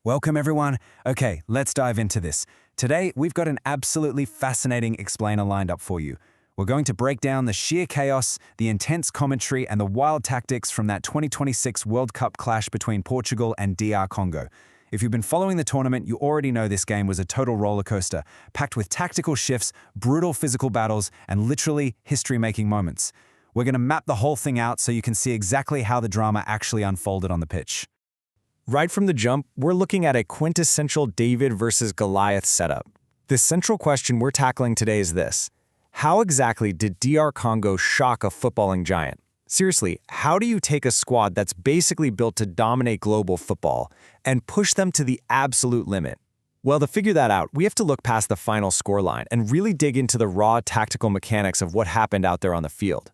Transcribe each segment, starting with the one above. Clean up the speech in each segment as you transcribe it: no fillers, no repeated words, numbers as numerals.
Welcome everyone. Okay, let's dive into this. Today, we've got an absolutely fascinating explainer lined up for you. We're going to break down the sheer chaos, the intense commentary, and the wild tactics from that 2026 World Cup clash between Portugal and DR Congo. If you've been following the tournament, you already know this game was a total rollercoaster, packed with tactical shifts, brutal physical battles, and literally history-making moments. We're going to map the whole thing out so you can see exactly how the drama actually unfolded on the pitch. Right from the jump, we're looking at a quintessential David versus Goliath setup. The central question we're tackling today is this: how exactly did DR Congo shock a footballing giant? Seriously, how do you take a squad that's basically built to dominate global football and push them to the absolute limit? Well, to figure that out, we have to look past the final scoreline and really dig into the raw tactical mechanics of what happened out there on the field.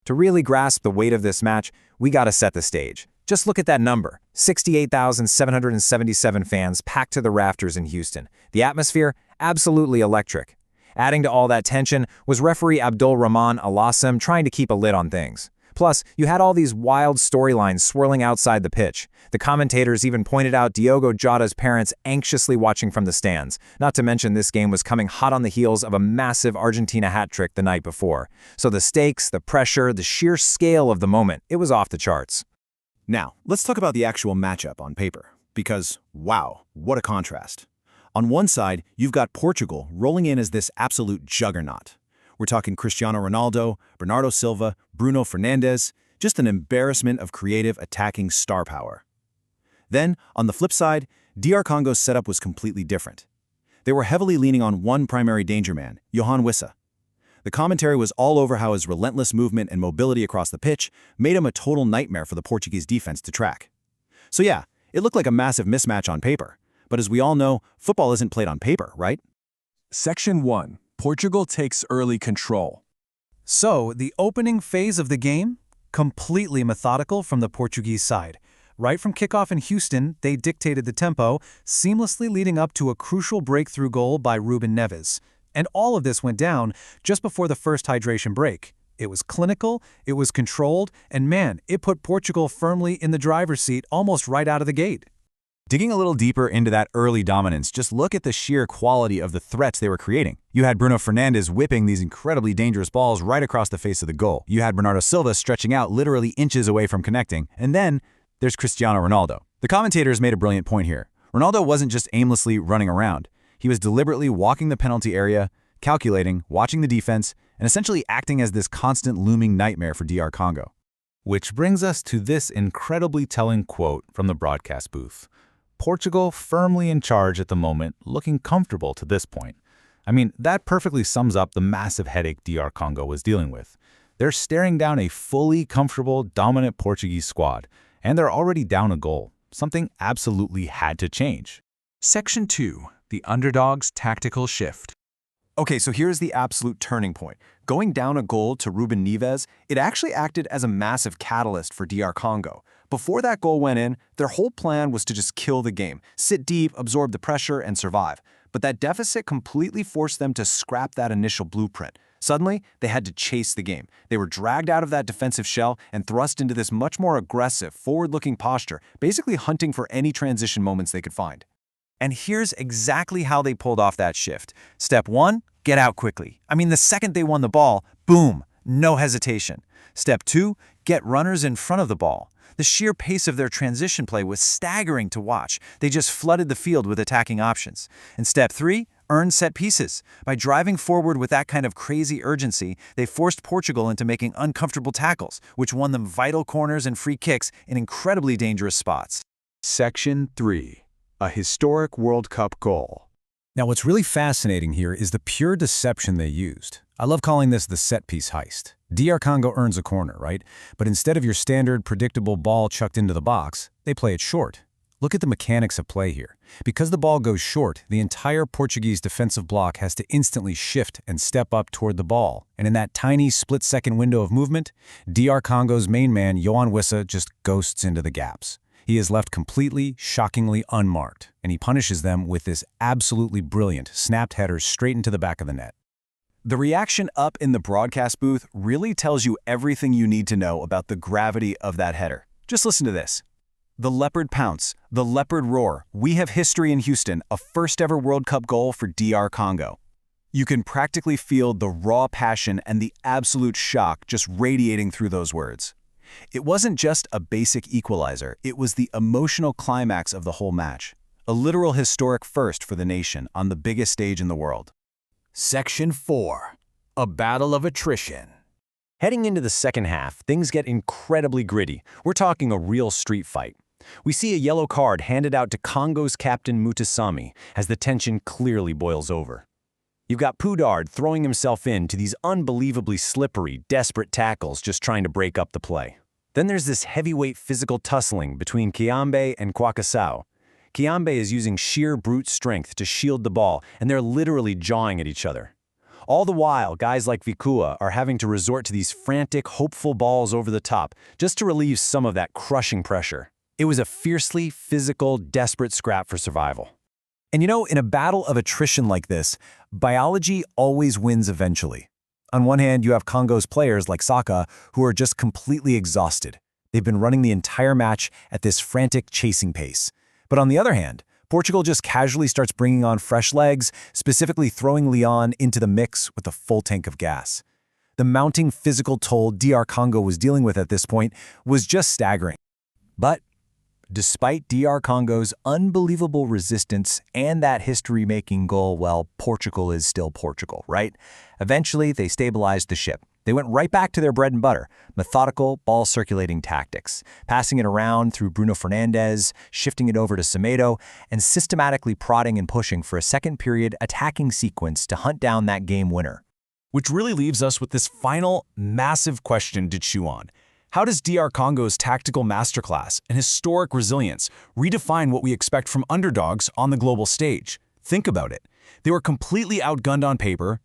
To really grasp the weight of this match, we gotta set the stage. Just look at that number, 68,777 fans packed to the rafters in Houston. The atmosphere, absolutely electric. Adding to all that tension was referee Abdul Rahman Al-Assam trying to keep a lid on things. Plus, you had all these wild storylines swirling outside the pitch. The commentators even pointed out Diogo Jota's parents anxiously watching from the stands. Not to mention this game was coming hot on the heels of a massive Argentina hat trick the night before. So the stakes, the pressure, the sheer scale of the moment, it was off the charts. Now, let's talk about the actual matchup on paper, because, wow, what a contrast. On one side, you've got Portugal rolling in as this absolute juggernaut. We're talking Cristiano Ronaldo, Bernardo Silva, Bruno Fernandes, just an embarrassment of creative attacking star power. Then, on the flip side, DR Congo's setup was completely different. They were heavily leaning on one primary danger man, Yohan Wissa. The commentary was all over how his relentless movement and mobility across the pitch made him a total nightmare for the Portuguese defense to track. So yeah, it looked like a massive mismatch on paper. But as we all know, football isn't played on paper, right? Section 1. Portugal takes early control. So, the opening phase of the game? Completely methodical from the Portuguese side. Right from kickoff in Houston, they dictated the tempo, seamlessly leading up to a crucial breakthrough goal by Ruben Neves. And all of this went down just before the first hydration break. It was clinical, it was controlled, and man, it put Portugal firmly in the driver's seat almost right out of the gate. Digging a little deeper into that early dominance, just look at the sheer quality of the threats they were creating. You had Bruno Fernandes whipping these incredibly dangerous balls right across the face of the goal. You had Bernardo Silva stretching out literally inches away from connecting. And then there's Cristiano Ronaldo. The commentators made a brilliant point here. Ronaldo wasn't just aimlessly running around. He was deliberately walking the penalty area, calculating, watching the defense, and essentially acting as this constant looming nightmare for DR Congo. Which brings us to this incredibly telling quote from the broadcast booth. Portugal firmly in charge at the moment, looking comfortable to this point. I mean, that perfectly sums up the massive headache DR Congo was dealing with. They're staring down a fully comfortable, dominant Portuguese squad, and they're already down a goal. Something absolutely had to change. Section 2. The underdog's tactical shift. Okay, so here's the absolute turning point. Going down a goal to Ruben Neves, it actually acted as a massive catalyst for DR Congo. Before that goal went in, their whole plan was to just kill the game, sit deep, absorb the pressure, and survive. But that deficit completely forced them to scrap that initial blueprint. Suddenly, they had to chase the game. They were dragged out of that defensive shell and thrust into this much more aggressive, forward-looking posture, basically hunting for any transition moments they could find. And here's exactly how they pulled off that shift. Step 1, get out quickly. I mean, the second they won the ball, boom, no hesitation. Step 2, get runners in front of the ball. The sheer pace of their transition play was staggering to watch. They just flooded the field with attacking options. And step 3, earn set pieces. By driving forward with that kind of crazy urgency, they forced Portugal into making uncomfortable tackles, which won them vital corners and free kicks in incredibly dangerous spots. Section 3. A historic World Cup goal. Now, what's really fascinating here is the pure deception they used. I love calling this the set-piece heist. DR Congo earns a corner, right? But instead of your standard, predictable ball chucked into the box, they play it short. Look at the mechanics of play here. Because the ball goes short, the entire Portuguese defensive block has to instantly shift and step up toward the ball. And in that tiny split-second window of movement, DR Congo's main man, Yohan Wissa, just ghosts into the gaps. He is left completely, shockingly unmarked, and he punishes them with this absolutely brilliant snapped header straight into the back of the net. The reaction up in the broadcast booth really tells you everything you need to know about the gravity of that header. Just listen to this. The leopard pounce, the leopard roar. We have history in Houston, a first-ever World Cup goal for DR Congo. You can practically feel the raw passion and the absolute shock just radiating through those words. It wasn't just a basic equalizer, it was the emotional climax of the whole match. A literal historic first for the nation on the biggest stage in the world. Section 4. A battle of attrition. Heading into the second half, things get incredibly gritty. We're talking a real street fight. We see a yellow card handed out to Congo's captain Mutasami as the tension clearly boils over. You've got Poudard throwing himself into these unbelievably slippery, desperate tackles just trying to break up the play. Then there's this heavyweight physical tussling between Kiambe and Kwakasau. Kiambe is using sheer brute strength to shield the ball, and they're literally jawing at each other. All the while, guys like Vikua are having to resort to these frantic, hopeful balls over the top just to relieve some of that crushing pressure. It was a fiercely physical, desperate scrap for survival. And you know, in a battle of attrition like this, biology always wins eventually. On one hand, you have Congo's players like Saka who are just completely exhausted. They've been running the entire match at this frantic chasing pace. But on the other hand, Portugal just casually starts bringing on fresh legs, specifically throwing Leon into the mix with a full tank of gas. The mounting physical toll DR Congo was dealing with at this point was just staggering. But despite DR Congo's unbelievable resistance and that history-making goal, well, Portugal is still Portugal, right? Eventually, they stabilized the ship. They went right back to their bread and butter, methodical, ball-circulating tactics, passing it around through Bruno Fernandes, shifting it over to Semedo, and systematically prodding and pushing for a second-period attacking sequence to hunt down that game winner. Which really leaves us with this final, massive question to chew on. How does DR Congo's tactical masterclass and historic resilience redefine what we expect from underdogs on the global stage? Think about it. They were completely outgunned on paper,